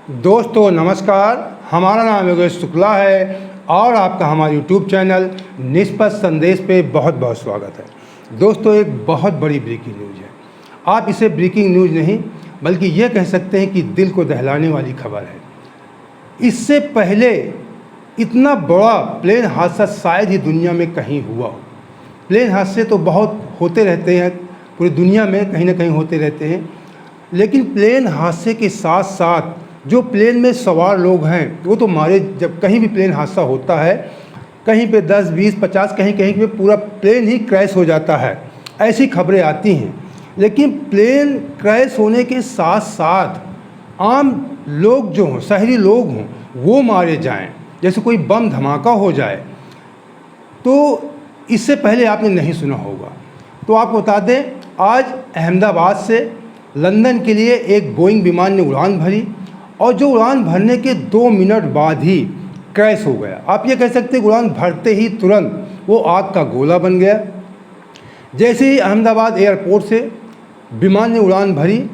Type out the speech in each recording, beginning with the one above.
दोस्तों नमस्कार, हमारा नाम योगेश शुक्ला है और आपका हमारे यूट्यूब चैनल निष्पक्ष संदेश पे बहुत बहुत स्वागत है। दोस्तों, एक बहुत बड़ी ब्रेकिंग न्यूज़ है। आप इसे ब्रेकिंग न्यूज़ नहीं बल्कि ये कह सकते हैं कि दिल को दहलाने वाली खबर है। इससे पहले इतना बड़ा प्लेन हादसा शायद ही दुनिया में कहीं हुआ हो। प्लेन हादसे तो बहुत होते रहते हैं, पूरी दुनिया में कहीं ना कहीं होते रहते हैं, लेकिन प्लेन हादसे के साथ साथ जो प्लेन में सवार लोग हैं वो तो मारे। जब कहीं भी प्लेन हादसा होता है, कहीं पे 10, 20, 50, कहीं कहीं पे पूरा प्लेन ही क्रैश हो जाता है, ऐसी खबरें आती हैं। लेकिन प्लेन क्रैश होने के साथ साथ आम लोग जो हों, शहरी लोग हों, वो मारे जाएं, जैसे कोई बम धमाका हो जाए, तो इससे पहले आपने नहीं सुना होगा। तो आपको बता दें, आज अहमदाबाद से लंदन के लिए एक बोइंग विमान ने उड़ान भरी और जो उड़ान भरने के 2 मिनट बाद ही क्रैश हो गया। आप ये कह सकते हैं उड़ान भरते ही तुरंत वो आग का गोला बन गया। जैसे ही अहमदाबाद एयरपोर्ट से विमान ने उड़ान भरी,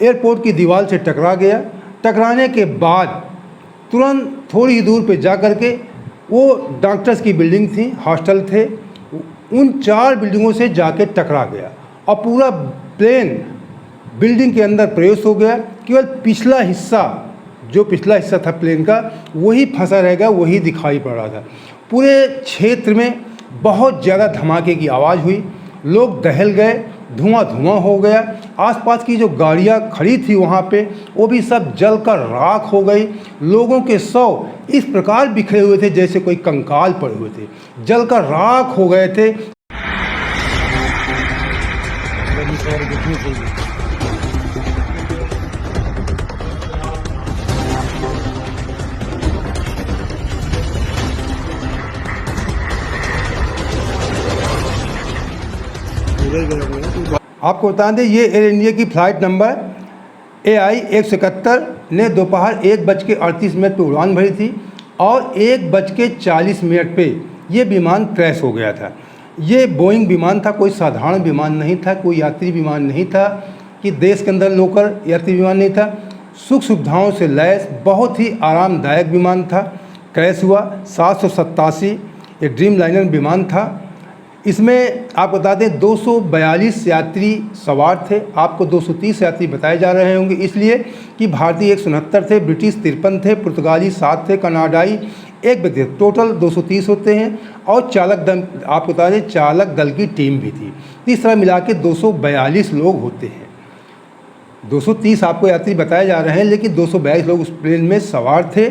एयरपोर्ट की दीवार से टकरा गया। टकराने के बाद तुरंत थोड़ी ही दूर पे जा कर के वो डॉक्टर्स की बिल्डिंग थी, हॉस्टल थे, उन 4 बिल्डिंगों से जाके टकरा गया और पूरा प्लेन बिल्डिंग के अंदर प्रवेश हो गया। केवल पिछला हिस्सा था प्लेन का, वही फंसा रह गया, वही दिखाई पड़ रहा था। पूरे क्षेत्र में बहुत ज़्यादा धमाके की आवाज़ हुई, लोग दहल गए, धुआं धुआं हो गया। आसपास की जो गाड़ियां खड़ी थी वहाँ पे, वो भी सब जलकर राख हो गई। लोगों के शव इस प्रकार बिखरे हुए थे जैसे कोई कंकाल पड़े हुए थे, जलकर राख हो गए थे। आपको बता दें, ये एयर इंडिया की फ़्लाइट नंबर AI 171 ने दोपहर 1:38 पर उड़ान भरी थी और 1:40 पे ये विमान क्रैश हो गया था। ये बोइंग विमान था, कोई साधारण विमान नहीं था, कोई यात्री विमान नहीं था कि देश के अंदर लोकल यात्री विमान नहीं था। सुख सुविधाओं से लैस बहुत ही आरामदायक विमान था। क्रैश हुआ 787, ये ड्रीम लाइनर विमान था। इसमें आप बता दें 242 यात्री सवार थे। आपको 230 यात्री बताए जा रहे होंगे, इसलिए कि भारतीय 169 थे, ब्रिटिश 53 थे, पुर्तगाली 7 थे, कनाडाई 1 व्यक्ति, टोटल 230 होते हैं। और चालक दल, आपको बता दें चालक दल की टीम भी थी। इस तरह मिला के 242 लोग होते हैं। 230 आपको यात्री बताए जा रहे हैं, लेकिन 242 लोग उस प्लेन में सवार थे।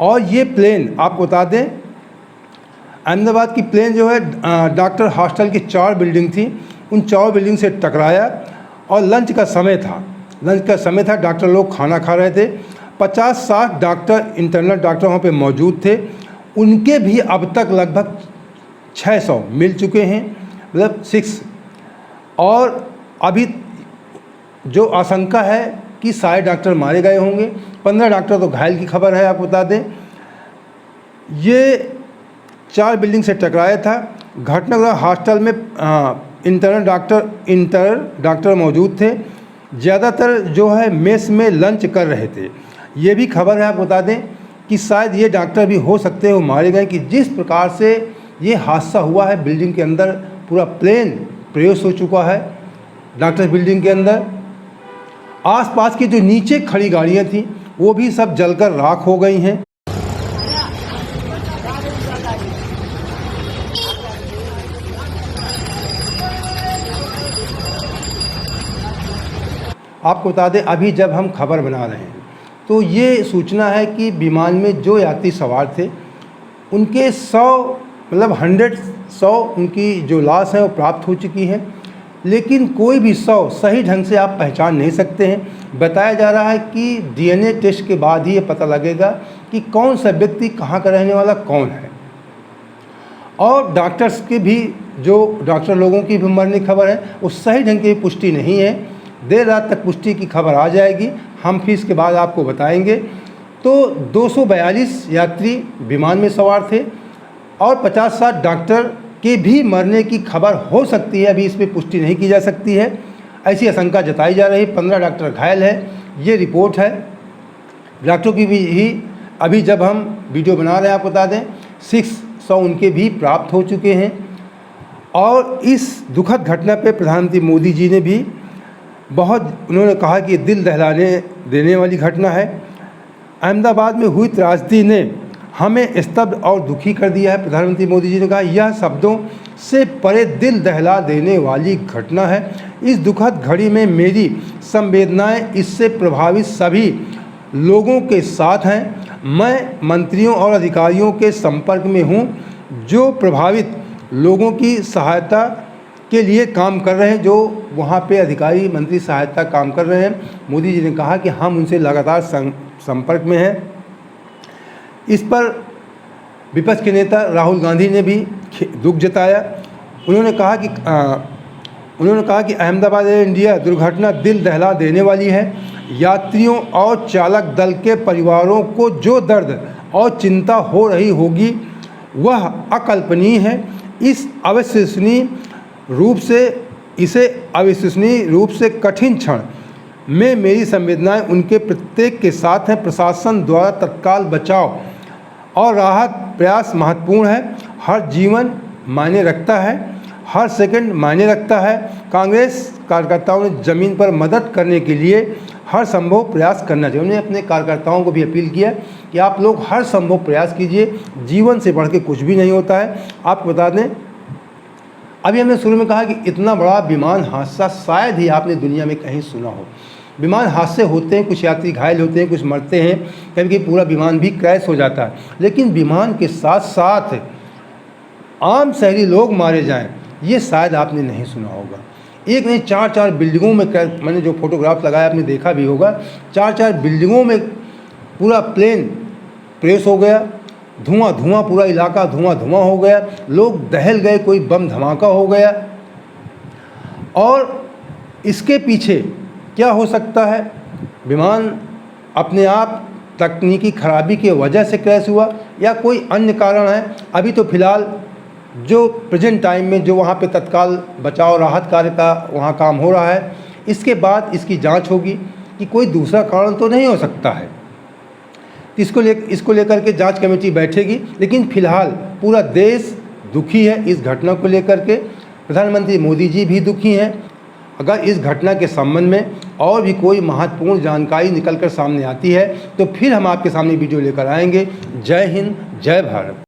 और ये प्लेन आपको बता दें, अहमदाबाद की प्लेन जो है डॉक्टर हॉस्टल की 4 बिल्डिंग थी, उन 4 बिल्डिंग से टकराया और लंच का समय था। डॉक्टर लोग खाना खा रहे थे। 50-60 डॉक्टर, इंटरनल डॉक्टर वहाँ पे मौजूद थे। उनके भी अब तक लगभग 600 मिल चुके हैं, मतलब 6। और अभी जो आशंका है कि सारे डॉक्टर मारे गए होंगे, 15 डॉक्टर तो घायल की खबर है। आपको बता दें, ये 4 बिल्डिंग से टकराया था। घटनाग्रस्त हॉस्टल में इंटर डॉक्टर मौजूद थे। ज़्यादातर जो है मेस में लंच कर रहे थे। ये भी खबर है, आप बता दें, कि शायद ये डॉक्टर भी हो सकते हैं वो मारे गए। कि जिस प्रकार से ये हादसा हुआ है, बिल्डिंग के अंदर पूरा प्लेन प्रवेश हो चुका है डॉक्टर बिल्डिंग के अंदर। आसपास की जो नीचे खड़ी गाड़ियाँ थीं वो भी सब जलकर राख हो गई हैं। आपको बता दें, अभी जब हम खबर बना रहे हैं तो ये सूचना है कि विमान में जो यात्री सवार थे उनके 100 उनकी जो लाश है वो प्राप्त हो चुकी हैं, लेकिन कोई भी 100 सही ढंग से आप पहचान नहीं सकते हैं। बताया जा रहा है कि DNA टेस्ट के बाद ही ये पता लगेगा कि कौन सा व्यक्ति कहाँ का रहने वाला कौन है। और डॉक्टर्स के भी, जो डॉक्टर लोगों की भी मरने की खबर है, वो सही ढंग की पुष्टि नहीं है। देर रात तक पुष्टि की खबर आ जाएगी, हम फिर इसके बाद आपको बताएंगे। तो 242 यात्री विमान में सवार थे और 50-60 डॉक्टर के भी मरने की खबर हो सकती है, अभी इस पर पुष्टि नहीं की जा सकती है। ऐसी आशंका जताई जा रही। 15 डॉक्टर घायल है, ये रिपोर्ट है। डॉक्टरों की भी अभी जब हम वीडियो बना रहे हैं आपको बता दें 600 उनके भी प्राप्त हो चुके हैं। और इस दुखद घटना पे प्रधानमंत्री मोदी जी ने भी उन्होंने कहा कि दिल दहलाने देने वाली घटना है। अहमदाबाद में हुई त्रासदी ने हमें स्तब्ध और दुखी कर दिया है। प्रधानमंत्री मोदी जी ने कहा यह शब्दों से परे दिल दहला देने वाली घटना है। इस दुखद घड़ी में मेरी संवेदनाएं इससे प्रभावित सभी लोगों के साथ हैं। मैं मंत्रियों और अधिकारियों के संपर्क में हूं जो प्रभावित लोगों की सहायता के लिए काम कर रहे हैं, जो वहां पे अधिकारी मंत्री सहायता काम कर रहे हैं। मोदी जी ने कहा कि हम उनसे लगातार संपर्क में हैं। इस पर विपक्ष के नेता राहुल गांधी ने भी दुख जताया। उन्होंने कहा कि अहमदाबाद एयर इंडिया दुर्घटना दिल दहला देने वाली है। यात्रियों और चालक दल के परिवारों को जो दर्द और चिंता हो रही होगी वह अकल्पनीय है। इसे अविश्वसनीय रूप से कठिन क्षण में मेरी संवेदनाएं उनके प्रत्येक के साथ हैं। प्रशासन द्वारा तत्काल बचाव और राहत प्रयास महत्वपूर्ण है। हर जीवन मायने रखता है, हर सेकंड मायने रखता है। कांग्रेस कार्यकर्ताओं ने ज़मीन पर मदद करने के लिए हर संभव प्रयास करना चाहिए। उन्होंने अपने कार्यकर्ताओं को भी अपील किया कि आप लोग हर संभव प्रयास कीजिए, जीवन से बढ़ के कुछ भी नहीं होता है। आपको बता दें, अभी हमने शुरू में कहा कि इतना बड़ा विमान हादसा शायद ही आपने दुनिया में कहीं सुना हो। विमान हादसे होते हैं, कुछ यात्री घायल होते हैं, कुछ मरते हैं, कभी पूरा विमान भी क्रैश हो जाता है, लेकिन विमान के साथ साथ आम शहरी लोग मारे जाएं ये शायद आपने नहीं सुना होगा। एक नहीं, 4-4 बिल्डिंगों में, मैंने जो फोटोग्राफ लगाया आपने देखा भी होगा, 4-4 बिल्डिंगों में पूरा प्लेन क्रैश हो गया, धुआं पूरा इलाका धुआं हो गया, लोग दहल गए, कोई बम धमाका हो गया। और इसके पीछे क्या हो सकता है? विमान अपने आप तकनीकी खराबी की वजह से क्रैश हुआ या कोई अन्य कारण है? अभी तो फिलहाल जो प्रेजेंट टाइम में जो वहाँ पे तत्काल बचाव राहत कार्य का वहाँ काम हो रहा है, इसके बाद इसकी जांच होगी कि कोई दूसरा कारण तो नहीं हो सकता है। इसको लेकर के जांच कमेटी बैठेगी, लेकिन फिलहाल पूरा देश दुखी है इस घटना को लेकर के। प्रधानमंत्री मोदी जी भी दुखी हैं। अगर इस घटना के संबंध में और भी कोई महत्वपूर्ण जानकारी निकलकर सामने आती है तो फिर हम आपके सामने वीडियो लेकर आएंगे। जय हिंद, जय भारत।